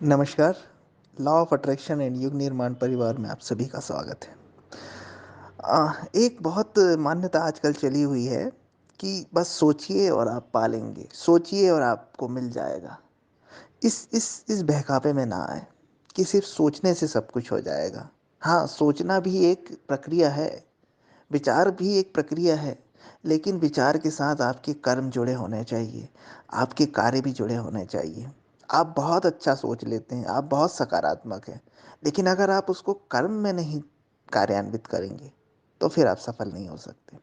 नमस्कार। Law of attraction and युग निर्माण परिवार में आप सभी का स्वागत है। एक बहुत मान्यता आजकल चली हुई है कि बस सोचिए और आप पालेंगे, सोचिए और आपको मिल जाएगा। इस बहकावे में ना आए कि सिर्फ सोचने से सब कुछ हो जाएगा। हाँ, सोचना भी एक प्रक्रिया है, विचार भी एक प्रक्रिया है, लेकिन विचार के साथ आपके कर्म जुड़े होने चाहिए, आपके कार्य भी जुड़े होने चाहिए। आप बहुत अच्छा सोच लेते हैं, आप बहुत सकारात्मक हैं, लेकिन अगर आप उसको कर्म में नहीं कार्यान्वित करेंगे, तो फिर आप सफल नहीं हो सकते।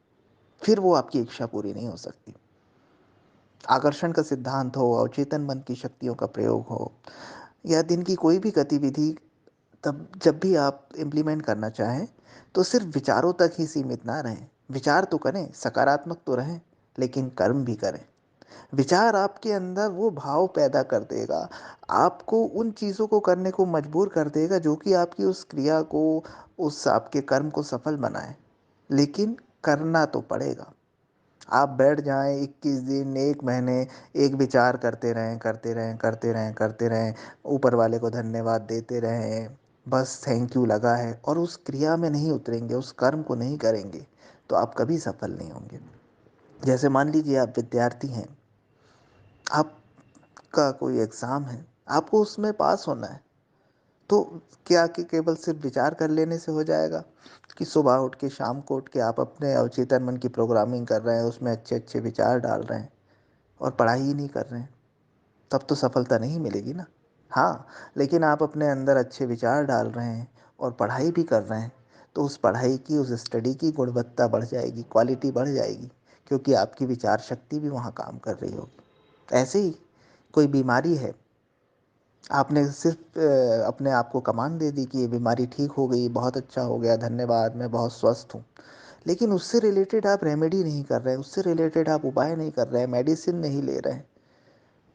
फिर वो आपकी इच्छा पूरी नहीं हो सकती। आकर्षण का सिद्धांत हो, अवचेतन मन की शक्तियों का प्रयोग हो, या दिन की कोई भी गतिविधि, तब जब भी आप इम्प्लीमेंट करना चाहें, तो सिर्फ विचारों तक ही सीमित ना रहें। विचार तो करें, सकारात्मक तो रहें, लेकिन कर्म भी करें। विचार आपके अंदर वो भाव पैदा कर देगा, आपको उन चीज़ों को करने को मजबूर कर देगा जो कि आपकी उस क्रिया को, उस आपके कर्म को सफल बनाए। लेकिन करना तो पड़ेगा। आप बैठ जाएँ 21 दिन, 1 महीने, एक विचार करते रहें, करते रहें, करते रहें, करते रहें, ऊपर वाले को धन्यवाद देते रहें, बस थैंक यू लगा है और उस क्रिया में नहीं उतरेंगे, उस कर्म को नहीं करेंगे, तो आप कभी सफल नहीं होंगे। जैसे मान लीजिए आप विद्यार्थी हैं, आपका कोई एग्ज़ाम है, आपको उसमें पास होना है, तो क्या कि केवल सिर्फ विचार कर लेने से हो जाएगा? कि सुबह उठ के, शाम को उठ के आप अपने अवचेतन मन की प्रोग्रामिंग कर रहे हैं, उसमें अच्छे-अच्छे विचार डाल रहे हैं और पढ़ाई ही नहीं कर रहे हैं, तब तो सफलता नहीं मिलेगी ना। हाँ, लेकिन आप अपने अंदर अच्छे विचार डाल रहे हैं और पढ़ाई भी कर रहे हैं, तो उस पढ़ाई की, उस स्टडी की गुणवत्ता बढ़ जाएगी, क्वालिटी बढ़ जाएगी, क्योंकि आपकी विचार शक्ति भी वहाँ काम कर रही होगी। ऐसे ही कोई बीमारी है, आपने सिर्फ अपने आप को कमांड दे दी कि ये बीमारी ठीक हो गई, बहुत अच्छा हो गया, धन्यवाद, मैं बहुत स्वस्थ हूँ। लेकिन उससे रिलेटेड आप रेमेडी नहीं कर रहे हैं, उससे रिलेटेड आप उपाय नहीं कर रहे हैं, मेडिसिन नहीं ले रहे हैं,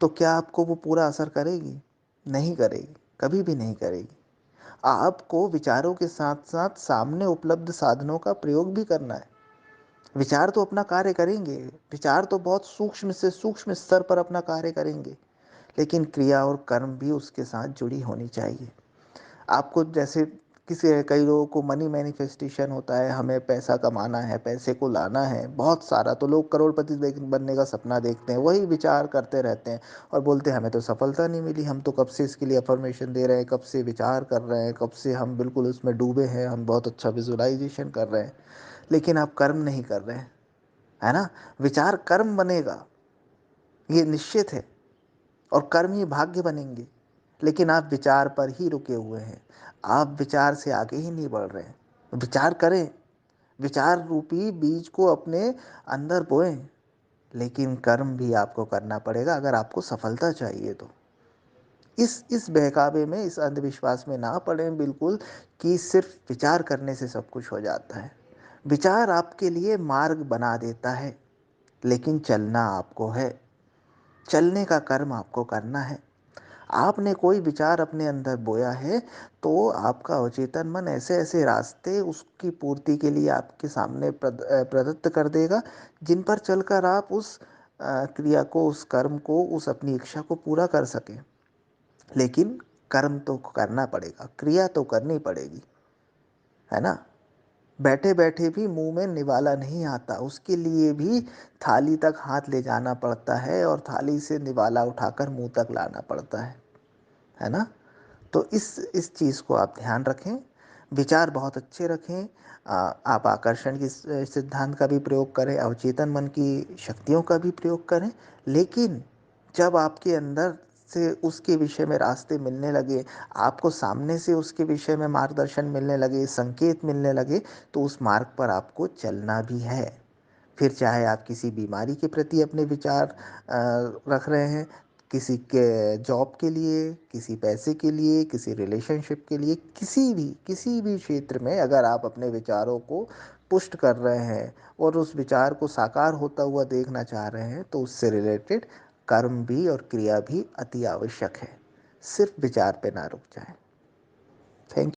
तो क्या आपको वो पूरा असर करेगी? नहीं करेगी, कभी भी नहीं करेगी। आपको विचारों के साथ-साथ सामने उपलब्ध साधनों का प्रयोग भी करना है। विचार तो अपना कार्य करेंगे, विचार तो बहुत सूक्ष्म से सूक्ष्म स्तर पर अपना कार्य करेंगे, लेकिन क्रिया और कर्म भी उसके साथ जुड़ी होनी चाहिए। आपको जैसे किसी कई लोगों को मनी मैनिफेस्टेशन होता है, हमें पैसा कमाना है, पैसे को लाना है बहुत सारा, तो लोग करोड़पति बनने का सपना देखते हैं, वही विचार करते रहते हैं और बोलते हैं हमें तो सफलता नहीं मिली, हम तो कब से इसके लिए अफर्मेशन दे रहे हैं, कब से विचार कर रहे हैं, कब से हम बिल्कुल उसमें डूबे हैं, हम बहुत अच्छा विजुअलाइजेशन कर रहे हैं, लेकिन आप कर्म नहीं कर रहे हैं, है ना? विचार कर्म बनेगा, ये निश्चित है, और कर्म ही भाग्य बनेंगे। लेकिन आप विचार पर ही रुके हुए हैं, आप विचार से आगे ही नहीं बढ़ रहे हैं। विचार करें, विचार रूपी बीज को अपने अंदर बोएं, लेकिन कर्म भी आपको करना पड़ेगा अगर आपको सफलता चाहिए तो। इस बहकावे में, इस अंधविश्वास में ना पड़ें बिल्कुल, कि सिर्फ विचार करने से सब कुछ हो जाता है। विचार आपके लिए मार्ग बना देता है, लेकिन चलना आपको है। चलने का कर्म आपको करना है। आपने कोई विचार अपने अंदर बोया है, तो आपका अवचेतन मन ऐसे-ऐसे रास्ते उसकी पूर्ति के लिए आपके सामने प्रदत्त कर देगा, जिन पर चलकर आप उस क्रिया को, उस कर्म को, उस अपनी इच्छा को पूरा कर सकें। लेकिन कर्म तो करना पड़ेगा, क्रिया तो करनी पड़ेगी, है ना? बैठे-बैठे भी मुँह में निवाला नहीं आता, उसके लिए भी थाली तक हाथ ले जाना पड़ता है और थाली से निवाला उठाकर मुँह तक लाना पड़ता है ना? तो इस चीज़ को आप ध्यान रखें, विचार बहुत अच्छे रखें। आप आकर्षण की सिद्धांत का भी प्रयोग करें, अवचेतन मन की शक्तियों का भी प्रयोग करें, लेकिन जब आपके अंदर से उसके विषय में रास्ते मिलने लगे, आपको सामने से उसके विषय में मार्गदर्शन मिलने लगे, संकेत मिलने लगे, तो उस मार्ग पर आपको चलना भी है। फिर चाहे आप किसी बीमारी के प्रति अपने विचार रख रहे हैं, किसी के जॉब के लिए, किसी पैसे के लिए, किसी रिलेशनशिप के लिए, किसी भी क्षेत्र में अगर आप अपने विचारों को पुष्ट कर रहे हैं और उस विचार को साकार होता हुआ देखना चाह रहे हैं, तो उससे रिलेटेड कर्म भी और क्रिया भी अति आवश्यक है। सिर्फ विचार पे ना रुक जाएँ। थैंक